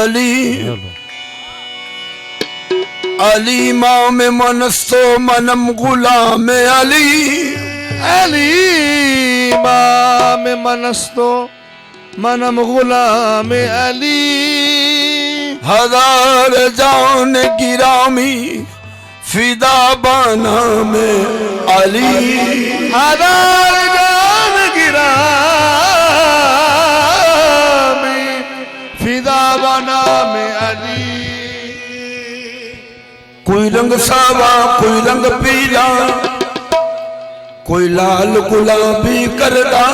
अली अली इमाम मनस्तो मनम गुलाम अली अली इमाम मनस्तो मनम गुलाम अली हजार जान गिरामी फिदा बना में अली हजार जान गिरामी फिदा बना में अली कोई रंग सावा कोई रंग पीला कोई लाल गुलाबी करदा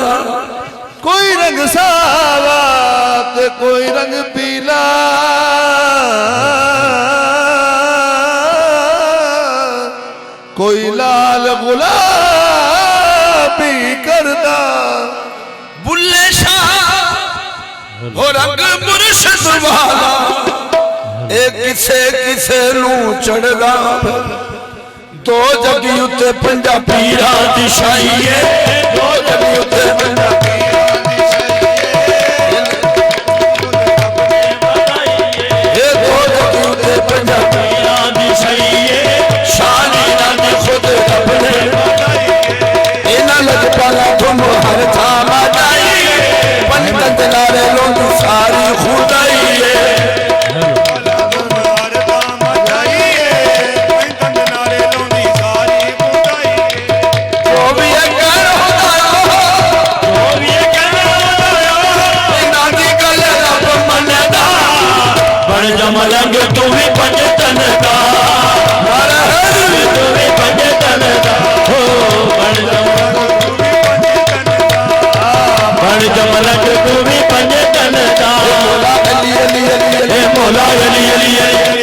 कोई रंग सावा ते कोई रंग पीला कोई लाल गुलाबी करदा बुल्ले शाह हो रंग मुर्शद वाला एक किसे किसे नू चढ़दा दो जगी उत्ते पंजा पीरा दी शाहीए दो जगी उत्ते पंजा पीरा दी शाहीए ये दो जगी उत्ते पंजा पीरा दी शाहीए शानी नाम खुद अपने इना लजपाला तुम हर था मादाई पंडित नारे लोग सारी खुदाई मलंग तू भी पंजतन का तू भी पंजतन का हो मलंग तू भी पंजतन का हे मौला अली अली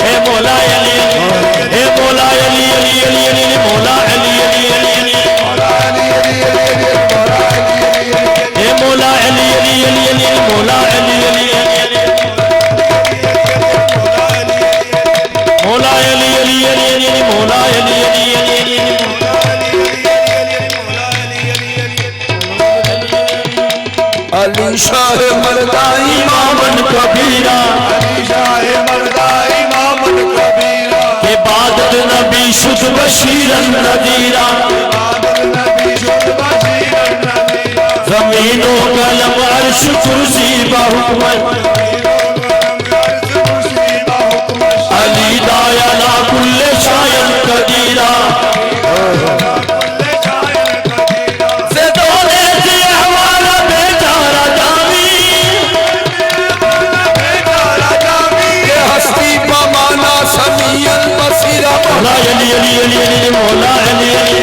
हे मौला अली हे मौला अली अली अली अली मौला अली अली अली हे मौला अली अली अली अली मौला अली अली मौला अली अली अली अली मौला अली अली अली अली शाह मर्दा इमामन कबीरा अली शाह मर्दा इमामन कबीरा इबादत नबी शुद्ध बशीरन नजीरा ज़मीनो कलम अर्श कुर्सी बहुमत अली दायला कुल्ले शायन कदीरा से दोले से हवाला बेचारा जावी ये हस्ती पमाना समीयन बसीरा मौला अली अली अली अली मौला अली अली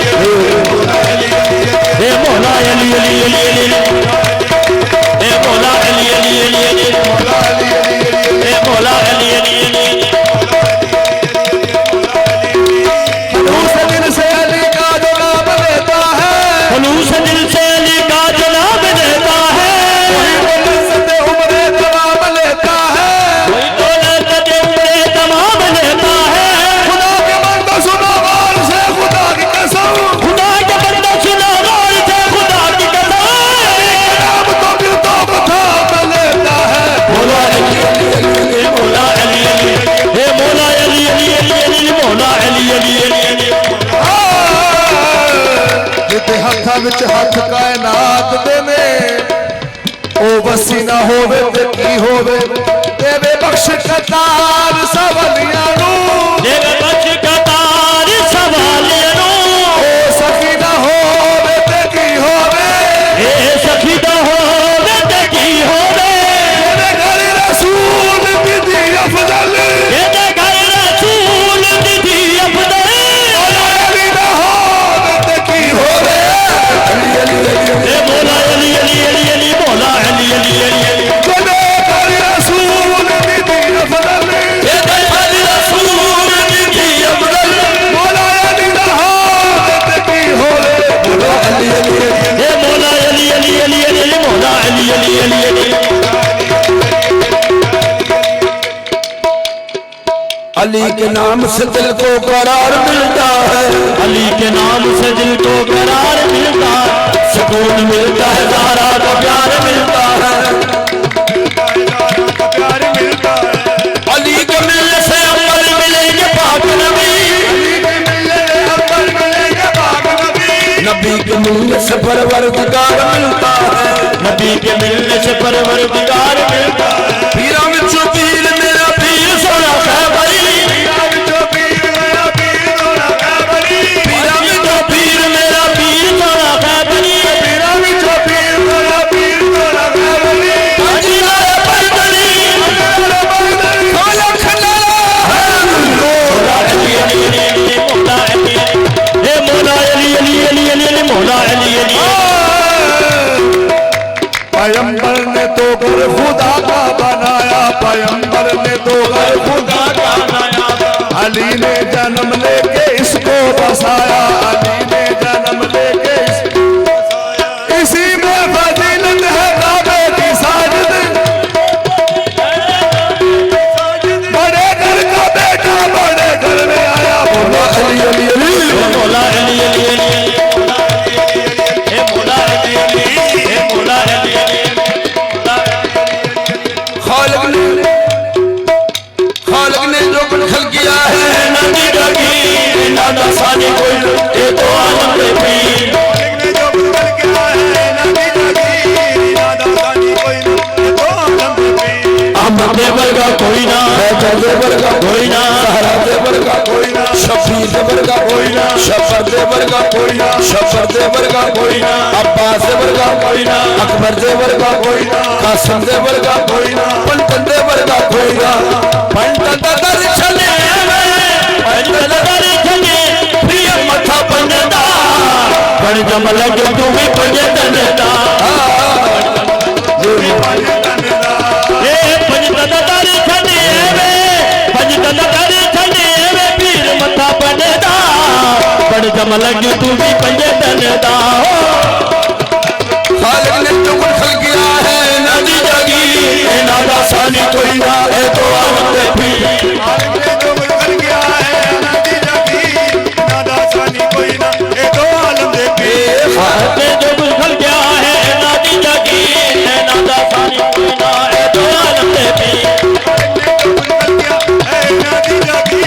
हे मौला अली अली अली अली हे मौला अली अली अली अली हे मौला अली अली अली खलूस दिल से अली का जो नाम लेता है खलूस दिल से अली का जो नाम लेता है वही दौलत उम्रे तमाम लेता है वही दौलत उम्रे तमाम लेता है खुदा के बंदा सुना गौर से खुदा की कसम खुदा के बंदा सुना गौर से खुदा की कसम नाम तो भी तो बता लेता है मौला अली अली अली मौला अली अली हे मौला अली अली अली अली मौला अली अली अली जिते हथा विच हथ कायनात दे ने ओ वसी ना होवे ते की होवे देवे बख्श कतार सवलियां नु देवे बख्श कतार सवालियां नु ओ सखी ना होवे ते की होवे ए सखी ना होवे ते की होवे तेरे घर रसूल दी अफजल तेरे घर रसूल दी अफजल अली ना होवे ते की होवे ए मौला अली अली अली अली मौला अली अली अली अली तेरे घर रसूल दी अफजल तेरे घर रसूल दी अफजल मौला अली ना होवे ते की होवे मौला अली अली ए मौला अली अली अली अली मौला अली अली अली अली अली के नाम से दिल को करार मिलता है अली के नाम से दिल को करार मिलता है सुकून मिलता है ज़ारा का प्यार मिलता है प्यार मिलता है परवरदिगार मिलता है, नबी के मिलने से परवरदिगार मिलता है। पीरा विचो पीर मेरा पीर सोना खैबरी, पीरा विचो पीर मेरा पीर सोना खैबरी, पीरा विचो पीर मेरा पीर सोना खैबरी, पीरा विचो पीर मेरा पीर सोना खैबरी। अजीरा परदरी खोला खंडाला मौला अली अली अली मौला अली अली, ए मौला अली अली अली अली मौला अली अली। पैगंबर ने तो घर खुदा का बनाया, पैगंबर ने तो घर खुदा का बनाया। अली ने जन्म लेके इसको बसाया, अली ने जन्म लेके इसको बसाया। इसी में फजीलत है काबे की साजिद, बड़े घर का बेटा बड़े घर में आया। बोलो अली अली अली मौला अली अली अली ए मौला अली अली ए मौला अली अली। खालिक ने जो कुछ खल किया है, नबी जागी नादा सानी कोई ए तो आलम दे पीर। ने जो कुछ किया है, नबी जागी नादा सानी कोई ये तो आलम दे पीर। अहमद देवर का कोई ना, हैदर देवर का कोई ना, सहरा देवर का कोई ना, शफी देवर का कोई ना, शफर देवर का कोई ना, शफर देवर का कोई ना, अब्बास देवर का कोई ना, अकबर देवर का कोई ना, कासिम देवर का कोई ना, पंतन देवर का कोई ना। पंतन दर्शन पंचल दरे खने प्रिय मथा पंजदा, पण जमल जो तू भी पंजदा। ए पंचल दरे खने वे, पंचल दरे खने वे पीर मथा पंजदा, पण जमल जो तू भी पंजदा। खालिक ने जो कुछ खल किया है, नदी जागी नादा सानी कोई ना, है तो आलम दे पीर। ने जो कुछ किया है, नबी जागी नादा सानी कोई ना ये तो आलम दे पीर। ने जो बुझल गया है नादी जागी नादा सानी कोई ना, है तो आलम दे पीर। ने जो कुछ किया है, नबी जागी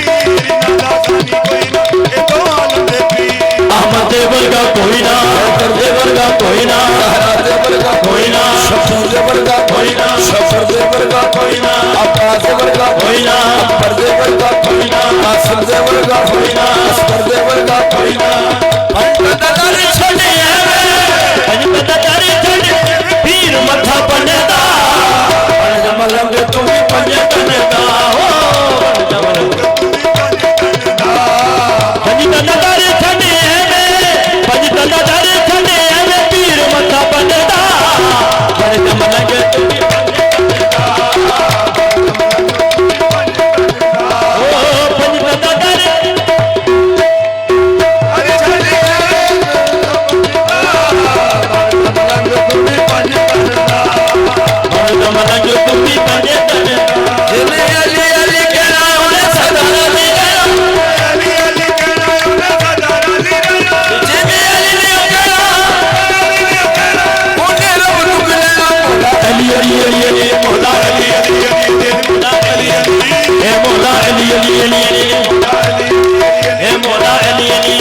नादा सानी कोई ना ये तो आलम दे पीर। अहमद देवर का कोई ना, हैदर देवर का कोई ना, सहरा देवर का कोई ना, शफी देवर का कोई ना, शफर देवर का कोई ना, अब्बास देवर का कोई ना, अकबर देवर का कोई ना, कासिम देवर का कोई ना, असगर देवर का कोई ना। पंचल दरे खने पंचल दरे खने पीर मथा पंजदा, पण जमल जो तू भी पंजदा। हो जमल पंचल दरे खने पंचल दरे खने पीर मथा पंजदा, पण जमल जो तू भी पंजदा। ओ पंचल दरे अरे चले पण जमल जो तू भी पंजदा। जिन्हें अली अली कहना उन्हें सदा अली कहना, अली अली कहना उन्हें सदा अली कहना। जिन्हें अली ने कहना उन्हें रब रुक लेना। अली अली अली अली मौला अली अली अली मौला अली अली ए मौला अली अली अली अली ए मौला अली अली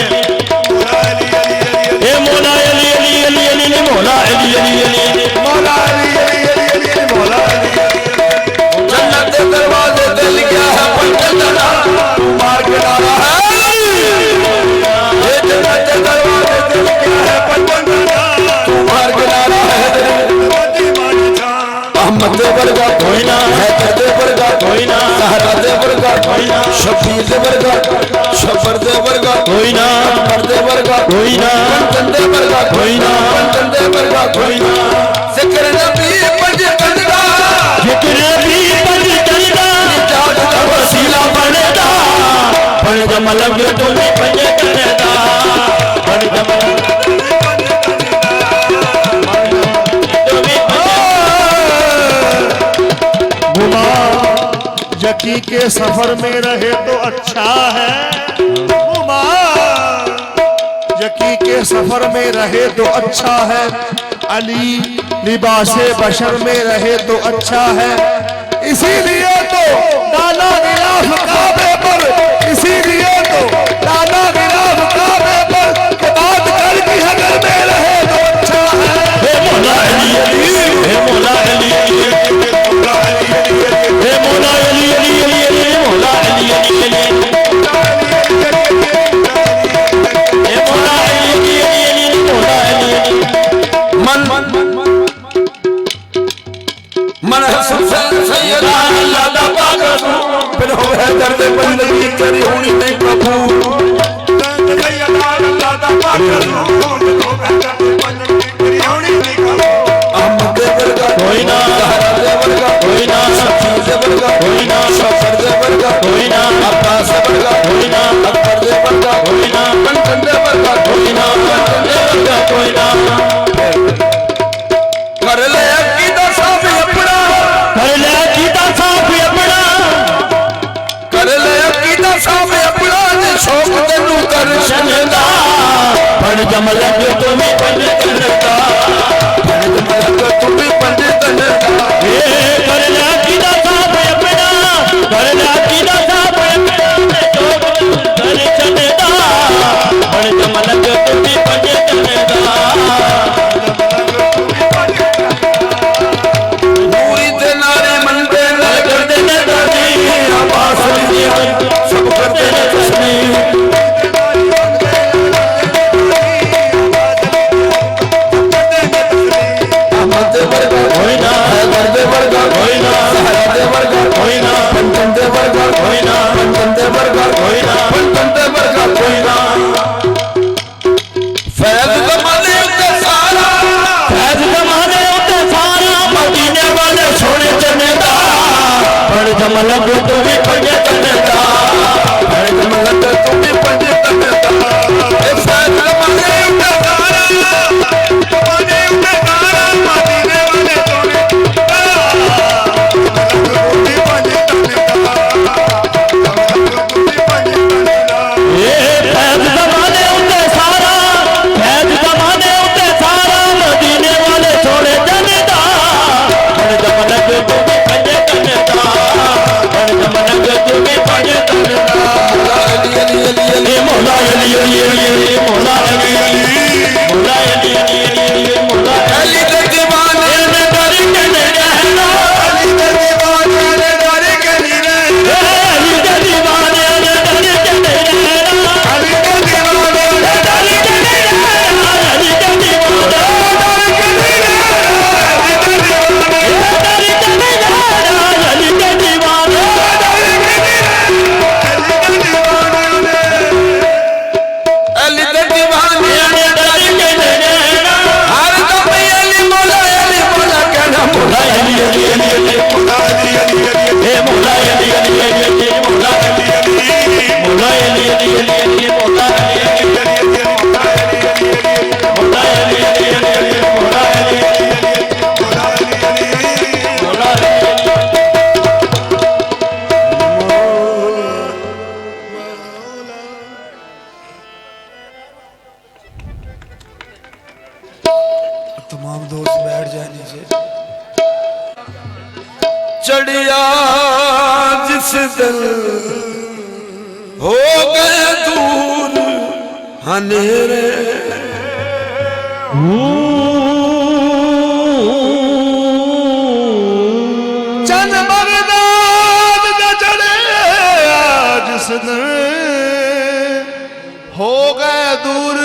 ए मौला अली अली अली अली मौला अली अली अली मौला अली अली अली अली मौला अली जन्नत के दरवाजे दिल गया है पंचतना, तू मार के डाला है। ये जन्नत के दरवाजे दिल गया है पंचतना, तू मार के डाला है। अहमद देवर का कोई ना, हैदर देवर का कोई ना, सहरा देवर का कोई ना, शफी देवर का शफर देवर का कोई ना, अकबर देवर का कोई ना, पंचन देवर का कोई ना, पंचन देवर का कोई ना। जिक्र नबी पंचतन का जिक्र भी पंचदा, जाग का वसीला बनदा, पण जमल जो तू भी पंजदा, पण जमल गुमा यकी के सफर में रहे तो अच्छा है। गुमा यकी के सफर में रहे तो अच्छा है। अली लिबासे बशर में रहे तो अच्छा है। इसीलिए तो डाला गिलाफ काबे पर, इसीलिए तो डाला गिलाफ काबे पर कि बात कर की अगर में रहे तो हुसैन सैयद अल्लाह दा पागल फिर हो है दर्द बंदगी तेरी होनी नहीं कबूल अहमद दे वर्गा कोई ना, ज़हरा दे वर्गा कोई ना, शफी दे वर्गा कोई ना, शफर दे वर्गा कोई ना, अब्बास दे वर्गा कोई ना, अकबर दे वर्गा कोई ना, कंचन दे वर्गा कोई ना, कोई ना, कर ले अकीदा साफ अपना कर ले कीता साफ अपना कर ले अकीदा साफ अपना ने शौक तेनू कर चलदा पण जमल जो तुम्हें बन करदा पढ़ मलक तू भी पंडित ने ए कर ले कीता साफ अपना कर ले कीता साफ अपना जो कर चलदा पण जमल जो तुम्हें बन करदा पूरी ते नारे मंदे न करदे ने दादी आवास दी सब करते ने तस्मीर अहमद दे वर्गा कोई ना, हैदर दे वर्गा कोई ना, ज़हरा दे वर्गा कोई ना, कंचन दे वर्गा कोई ना, कंचन दे वर्गा कोई ना, कंचन दे वर्गा कोई ना फैज़ ज़माने ते सारा फैज़ ज़माने उते सारा मदीने वाले सोने चनेदा पण जमल जो तुम्हें बन करदा पढ़ मलक तू भी पंडित ने ए फैज़ ज़माने ते सारा ए फैज़ ज़माने उते सारा फैज़ ज़माने उते सारा मदीने वाले सोने चनेदा पण जमल जो तुम्हें बन करदा पण जमल जो तुम्हें बन करदा अली अली अली अली मौला अली अली अली मौला अली मौला अली अली अली मौला अली दे दीवाने ने डर के ने रहना अली दे दीवाने ने डर के ने रहना अली दे दीवाने ने डर के ने रहना अली दे दीवाने ने डर के ने रहना अली दे दीवाने अली दे दीवाने अली दे दीवाने ने डर के ने रहना हर दम अली मौला कहना मौला अली अली अली अली मौला अली अली अली ए मौला अली अली अली अली मौला अली अली मौला अली अली अली अली मौला अली अली अली अली मौला अली अली अली मौला अली अली अली अली मौला अली अली अली मौला अली अली मौला अली तमाम दोस्त बैठ जाए नीचे। चढ़िया जिस दिल हो गए दूर हनेरे चन बगदाद न चढ़े जिस दिन हो गए दूर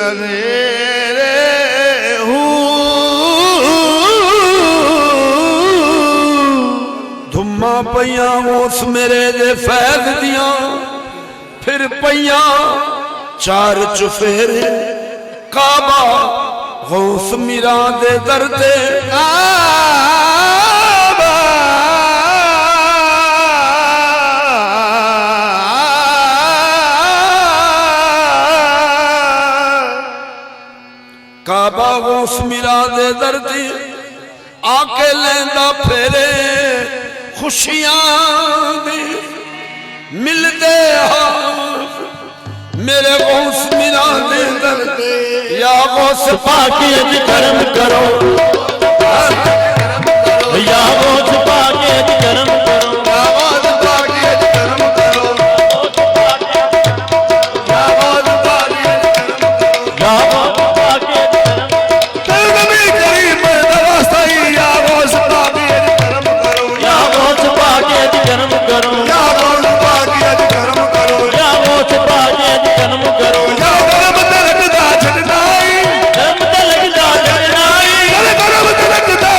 अंधेरे धुम्मा पईया उस मेरे दे फैज दिया फिर पईया चार चुफेरे काबा गौस मीरा दे दरदे काबा गौस मीरा दे दरदे आके लेंदा फेरे खुशियां दे मिलदे हाथ मेरे गौस मीरा दे दरदे या गौस पाके अज कर्म करो या गौस पाके अज कर्म करो आवाज पाके अज कर्म करो आवाज पाके अज कर्म करो या गौस पाके अज कर्म तेरे नबी करीम दा वास्ता ही आवाज पाके अज कर्म करो या गौस पाके अज कर्म करो आवाज पाके अज कर्म करो या गौस पाके अज कर्म करो या कर्म तलक दा छड़नाई कर्म ते लगदा लगनाई कर्म तलक दा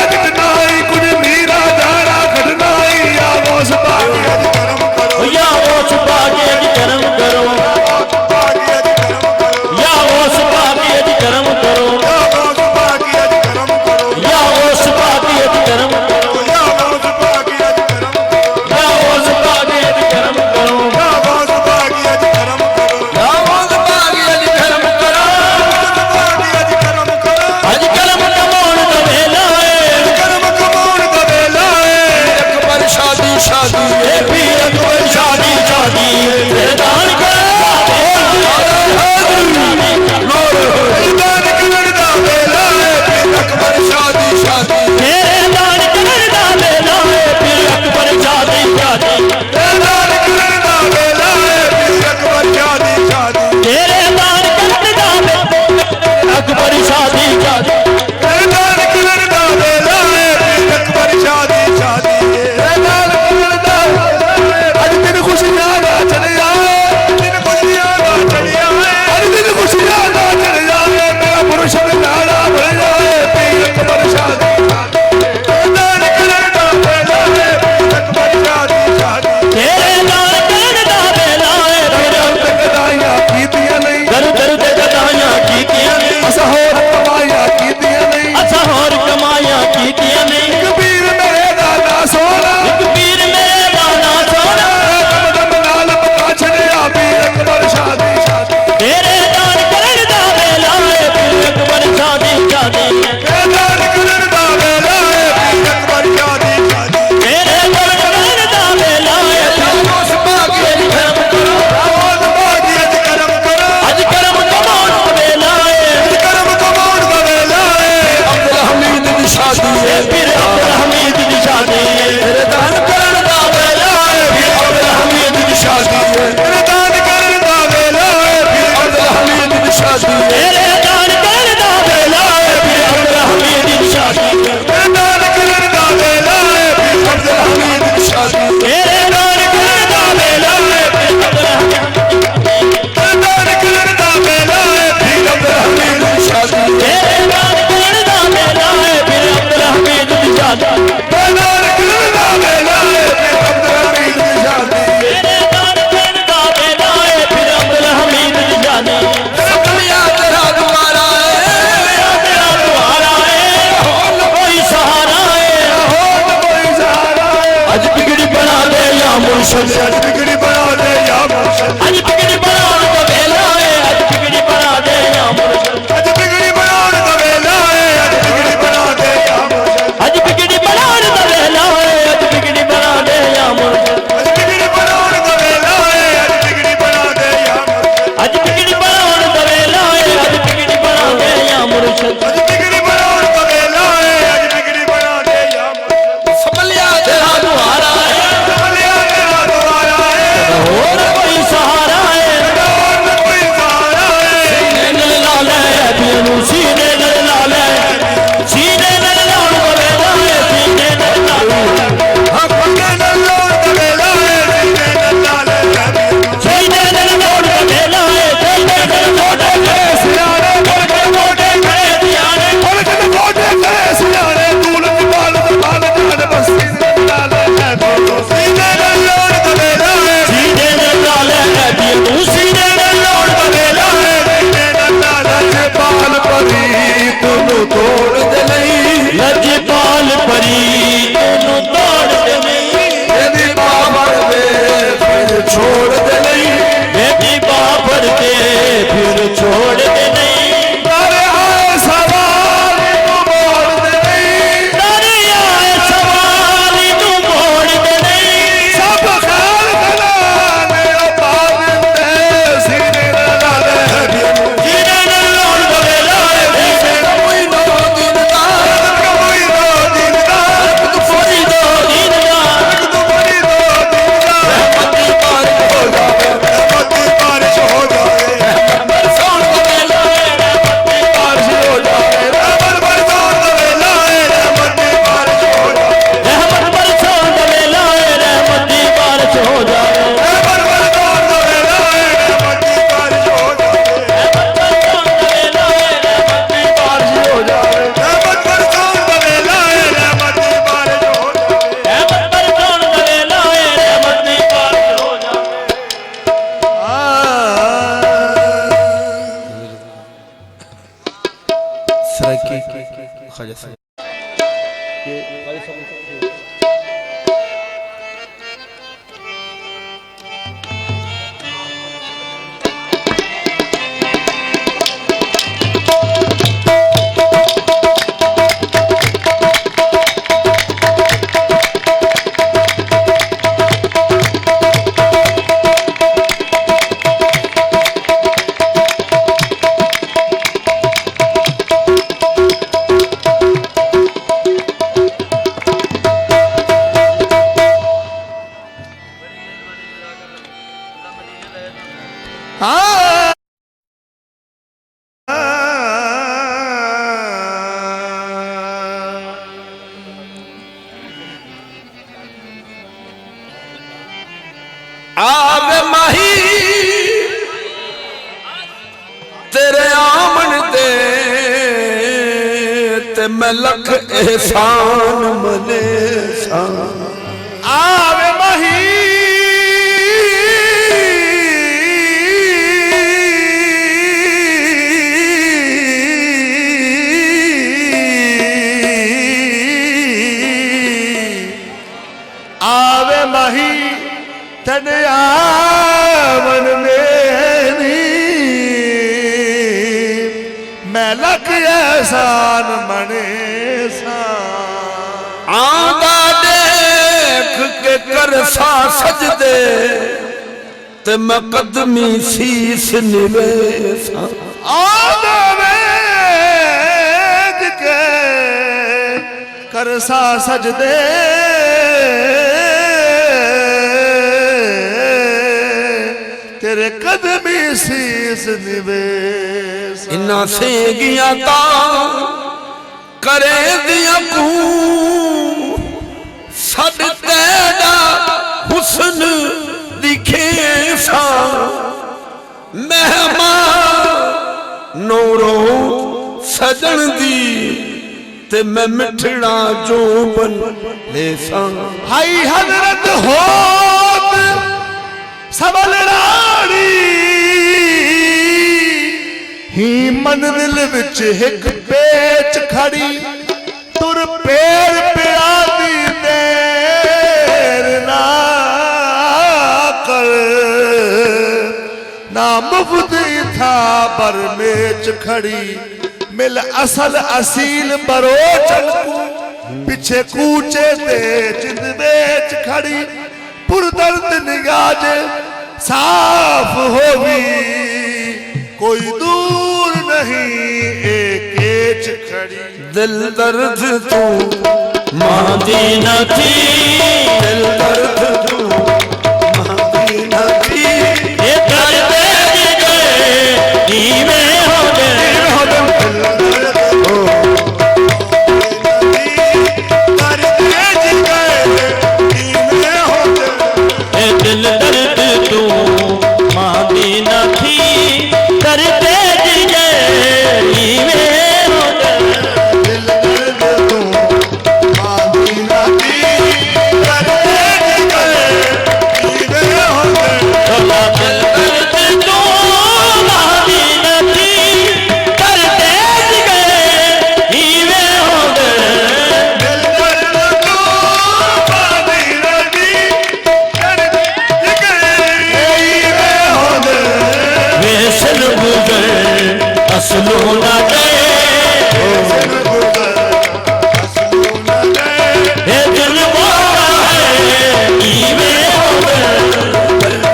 मेरे नाल करदा बेला है फिर अब्दुल हमीद दी जानी सपलिया तेरा द्वारा तेरा द्वारा है होल कोई सहारा है अज बिगड़ी बना दे या मुर्शिद अज बिगड़ी बना दे या मुर्शिद अज बिगड़ी बना दे बेला है अज बिगड़ी बना दे या मुर्शिद अज बिगड़ी बना दे वेला है अज बिगड़ी बना दे या मुर्शिद अज बिगड़ी बना दे बेला है अज बिगड़ी बना दे या मुर्शिद अज बिगड़ी बना दे वेला है अज बिगड़ी बना दे या मुर्शिद अज बिगड़ी बना दे बेला है अज बिगड़ी बना दे या मुर्शिद अज बिगड़ी बना दे वेला है अज बिगड़ी बना दे या मुर्शिद सपलिया तेरा द्वारा सपलिया तेरा द्वारा है और कोई सहारा है और कोई सहारा है सीने लाल है बिनु सीने लाल है सीने लाल बेला है सीने लाल पक्के नल्लों दा वेला है सीने नल्लाल है सीने लाल बेला है सीने लाल सियारे मुल्क मोटे खड़े दियाने मुल्क मोटे खड़े सियारे दौलत बाल जान बस्ती नल्लाल है सीने नल्लों दा वेला है सीने लाल है बिनु सीने लाल बेला है सीने नल्लाल है पाल परी तू तोड़ दे नहीं लजपाल परी तेनू तोड़ दे नहीं यदि बाबर दे फिर छोड़ दे नहीं बेबी बाबर के फिर छोड़ दे नहीं तारे आए सवाल को मोड़ दे नहीं तारे आए सवाल तू मोड़ दे नहीं सब ख्याल कला मेरा बाल दे सीने नल्लाल है सीने लाल बेला है कोई दो दिन का कोई दो दिन का कोई दो दिन का कोई दो दिन का पति पार हो जावे पति बारिश हो जाए बरसात का बेला है पति बारिश हो जावे रहमत बरसात का वेला है रहमत की बारिश हो जाए रहमत बरसात का बेला है रहमत की बारिश हो जाए रहमत बरसात का वेला है रहमत की बारिश हो जाए रहमत बरसात का बेला है रहमत की बारिश हो जाए रहमत बरसात का वेला है रहमत की बारिश हो जाए रहमत बरसात का बेला है रहमत की बारिश हो जाए आवे माही तेरे आमन दे ते मैं लख एहसान मने सा आवे मही आवे मही तन आवन मेरी मैं लख एहसान मने सा आंदा देख के कर सा सजदे ते मैं कदमी सीस निवेसा आदमे के करसा सजदे तेरे कदमी शीस निवेश इन्ना सेगियां ता करे दिया कू सद तेरा हुस्न दिखे सा मेहमान नूरो सजन दी ते मैं मिठड़ा जो बन लेसा हाई हजरत होत सबल रानी ही मंजिल विच एक पेच खड़ी तुर पैर पिया दी देर ना कर ना मुफ्त था पर मेच खड़ी मिल असल असील बरो चलकू पीछे कूचे दे जिंद बेच खड़ी पुरदर्द निगाज साफ होगी कोई दूर नहीं एक एच खड़ी दिल दर्द तू मांदी न थी दिल दर्द तू मदीना की ये कर दे गए नीवे हो गए ये दिल दर्द तू मांदी न थी कर दे गए नीवे हो गए तोला दिल दर्द तू मांदी न थी कर दे गए नीवे हो गए वेसल गुजर असलू न गए ये दिल मोरा है नीवे हो गए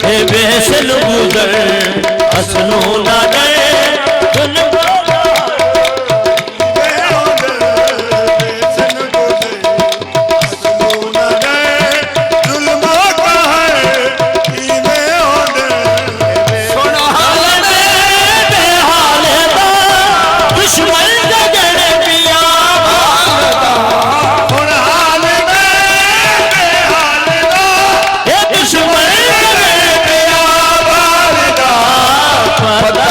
ये वेसल गुजर असलू न गए दिल मोरा सुना हाल में बेहाल दा दुश्मन जगड़ पिया ये दुश्मन जगड़ पिया पता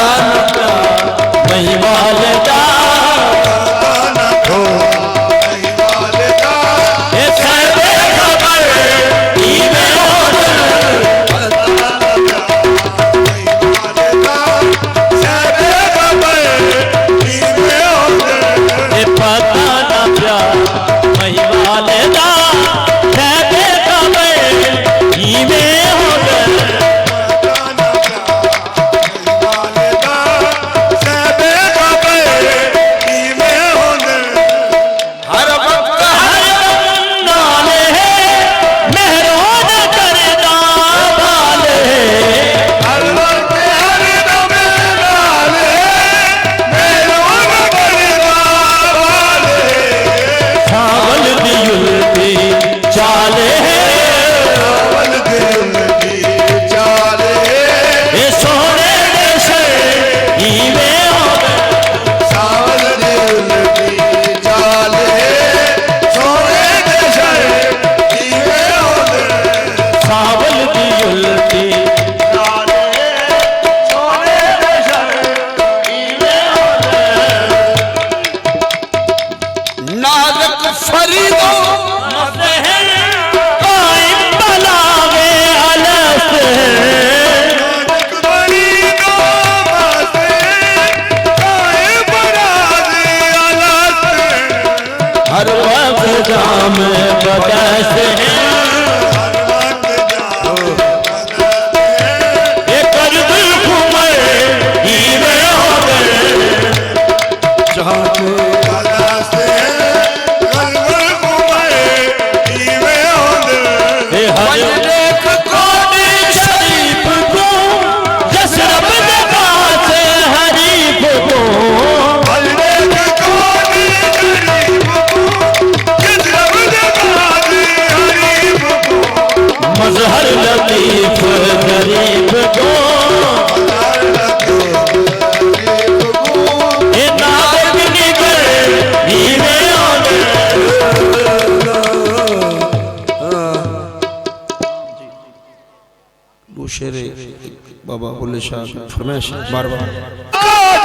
बाबा बुल्ले शाह फरमाइश बार बार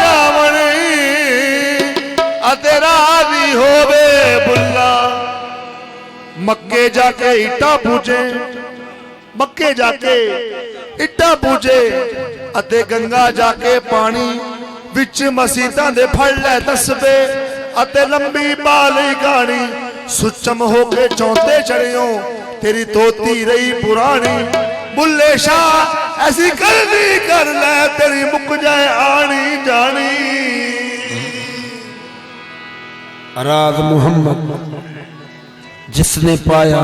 जावणी तेरा भी होवे बुल्ला मक्के जाके इट्टा पूजे मक्के जाके इट्टा पूजे अते गंगा जाके पानी विच मसीतां दे फड़ लै तस्बे अते लंबी बाली गानी सुचम होके चौंते चढ़ियो तेरी तोती रही पुरानी बुल्ले शाह ऐसी करनी कर ले तेरी मुक जाए आनी जानी राज मुहम्मद जिसने पाया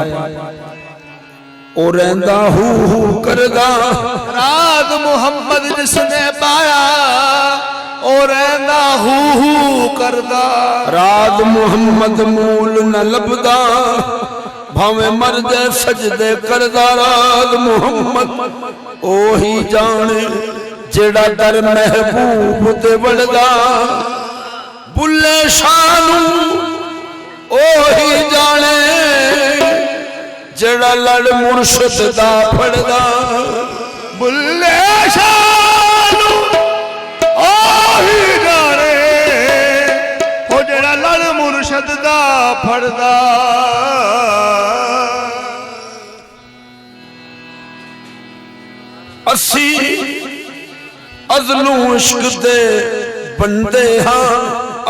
ओ रहंदा हू करदा राज मुहम्मद जिसने पाया ओ रहंदा हू करदा राज मुहम्मद मूल न लभदा भावे मर जाए सजदे करदा राज मुहम्मद ओही जाने जेड़ा दर महबूब ते वड़दा बुल्ले शाह नू ओही जाने जेड़ा लड़ मुर्शद दा फड़दा बुल्ले शाह नू ओही जाने हो जेड़ा लड़ मुर्शद दा फड़दा असी अज़लू इश्क दे बंदे हां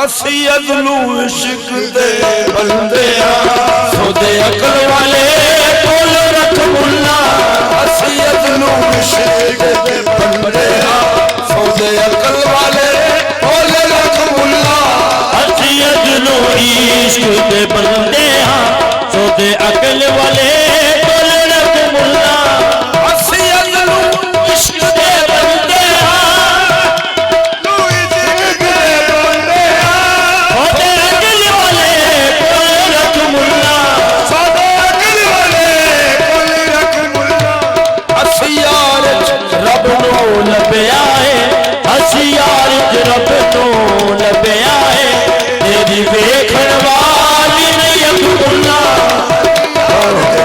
असी अज़लू इश्क दे बंदे हां सौदे अकल वाले कोल रख मुल्ला असी अज़लू इश्क दे बंदे हां सौदे अकल वाले कोल रख मुल्ला असी अज़लू इश्क दे बंदे हां सौदे अकल वाले कोल रख मुल्ला असी अज़लू इश्क दे बंदे रब तो लभया है तेरी वेखण वाली नहीं अब्दुल्ला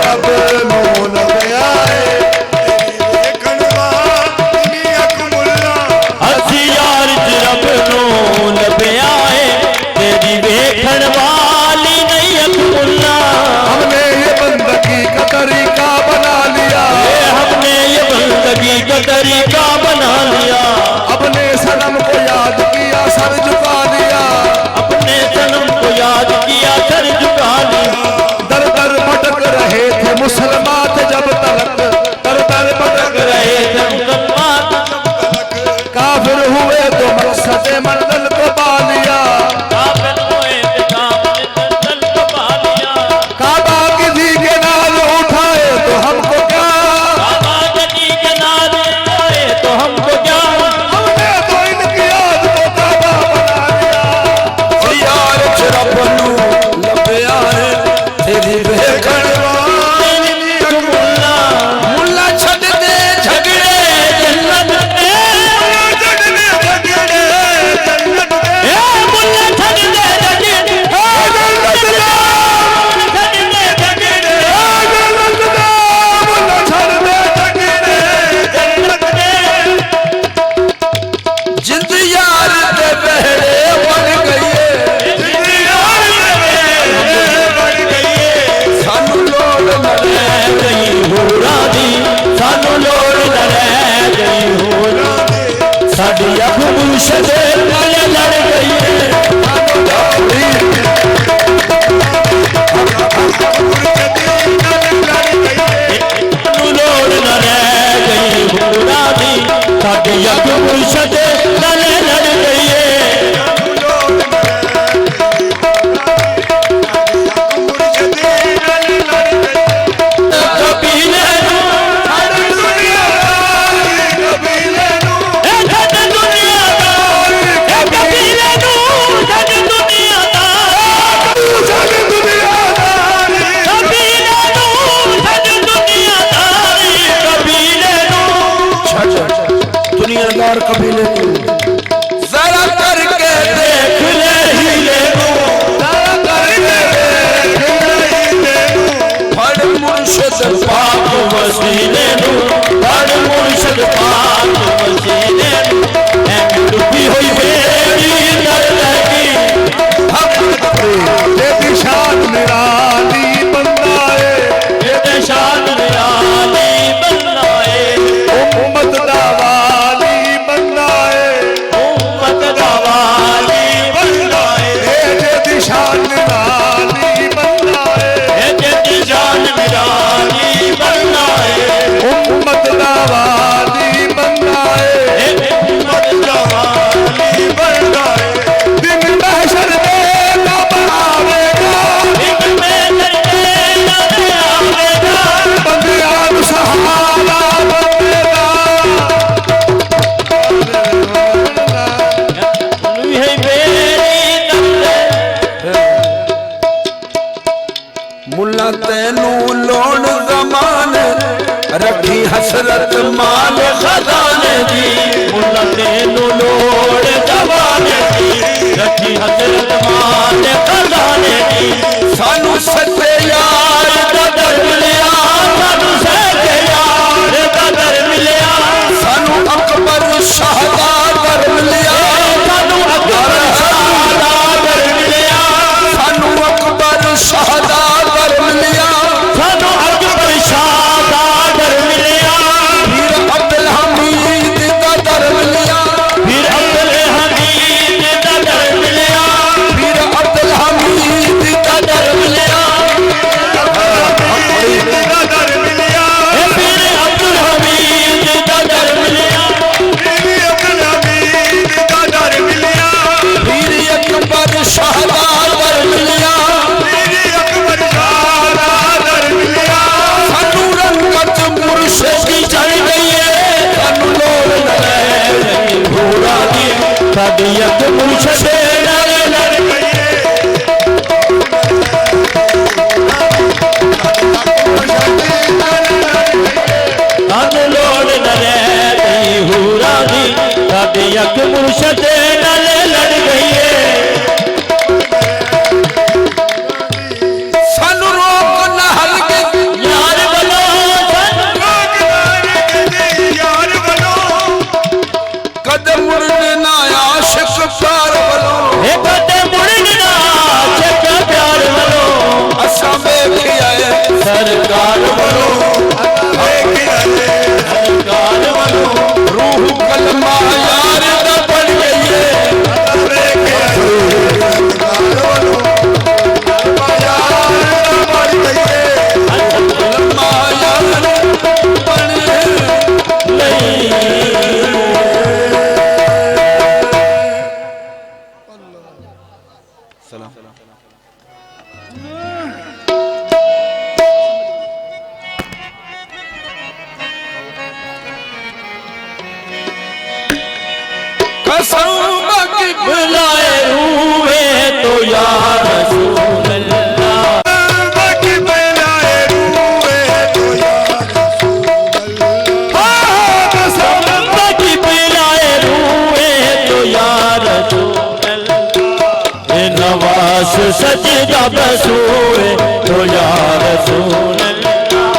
रब नू लभया है देखण वाली अकमुल्ला असी यार रब तो लभया है तेरी वेखण वाली नहीं अब्दुल्ला हमने ये बंदगी का तरीका बना लिया हमने ये बंदगी का तरीका बना लिया अपने सनम को याद किया सर झुका दिया अपने जन्म को याद किया सर झुका लिया दर दर भटक रहे थे मुसलमान जब तक दर दर भटक रहे थे मुसलमान काफिर हुए तो मकसद मंजिल को पा लिया काफिर हुए तो मंजिल को पा लिया काबा किसी के नाल उठाए तो हमको क्या काबा किसी के नाल उठाए तो हमको क्या हमने तो इनकी याद को काबा बना लिया यार रब नू लभया है तेरी वेखण वाली मुल्ला मुल्ला छड़ दे झगड़े जन्नत में जन्नत में ए मुल्ला छड़ दे जन्नत जिंद यार दे बहरे बन गई सानू लोड़ न रह गई होरा दी सानू लोड़ न रह गई होरा दी साडी अख मुर्शद नाल लड़ गई सानू लोड़ न रह गई होरा दी साडी अख मुर्शद नाल लड़ गई कबीले दुनिया दुनिया हजरत मान खजाने दी सानू सच्चे यार दा दर मिलिया सानू सच्चे यार दा दर मिलिया सानू अकबर शाह दा दर मिलिया सानू अकबर शाह दा दर मिलिया सानू अकबर शाह दा दर मिलिया सानू अकबर शाह दा दर मिलिया वीर अब्दुल हमीद दा दर मिलिया वीर अब्दुल हमीद दा दर मिलिया वीर अब्दुल हमीद दा दर मिलिया दर मिलिया ए वीर अब्दुल हमीद दा दर मिलिया बीबी अब्दुल हमीद दा दर मिलिया वीर अकबर शाह दा दर मिलिया बीबी अकबर शाह दा दर मिलिया सानू रंगत मुर्शिद दी चढ़ गई है सानू लोड़ न रहे भूरा दी साडी अग मुर्शद नाल लड़ गई सानू लोड़ न रही भूरा दी साडी अग मुर्शद नाल लड़ गई है सानू रोक न हलके यार बनो यार बनो कदम मुड़ने ना आशिक प्यार बनो ए कदे मुड़ना चक प्यार बनो असा देखिया है सरकार बनो सरकार बनो रूह कलमा यार दा पड़ गई है कलमा यार पड़ कसम की बुलाए हुए तो यार रसूल अल्लाह बाकी बनाए रूए तो यार बाकी बुलाए हुए तो यार रसूल अल्लाह ए नवाज सजदा बसूए तो यार रसूल अल्लाह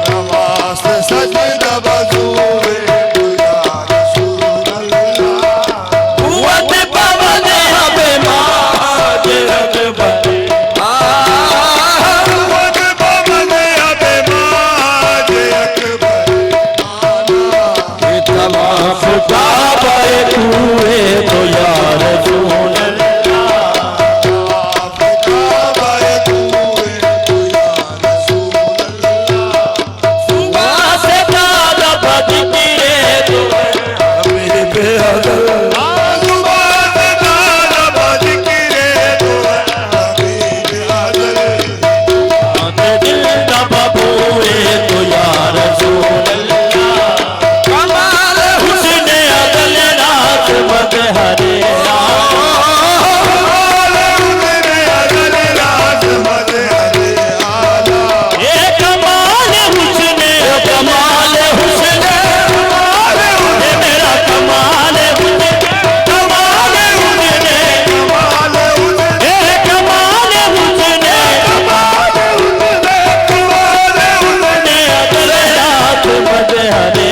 नवाज सजदा बजूए तो यार रसूल अल्लाह कुव्वत पावन हबे माज अकबर वद पवन अबे माज अकबर तमाम काबे हुए तो यार रसूल काबे तूए तो यार रसूल अल्लाह से दादा बदकिरे तो मेरे बेअदल जुबान दादा बजकिरे तो हबीब अदल दिल का बबूए तो यार रसूल अल्लाह कमाल हुस्न अदल रात मद हरे अदल राज मद हरे आला ये कमाल हुस्न कमाल हुस्न ये मेरा कमाल हुस्न कमाल हुस्न कमाल उजने ये कमाल हुस्न कमाल उजने अदल रात मद हरे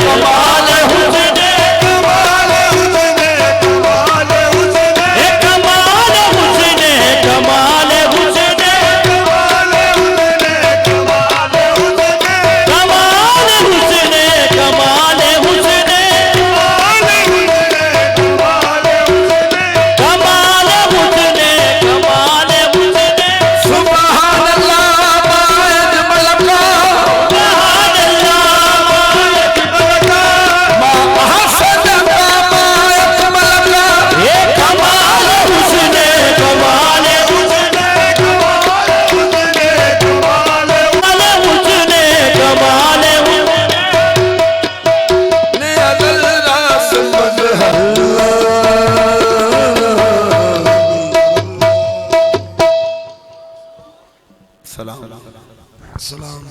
कमाल हुस्न कमाल उजने कमाल उजने ये कमाल हुस्न कमाल हुस्न कमाल उजने कमाल उजने कमाल हुस्न कमाल हुस्न कमाल हुस्न कमाल हुस्न सुभान अल्लाह बाज मलका सुभान सलाम।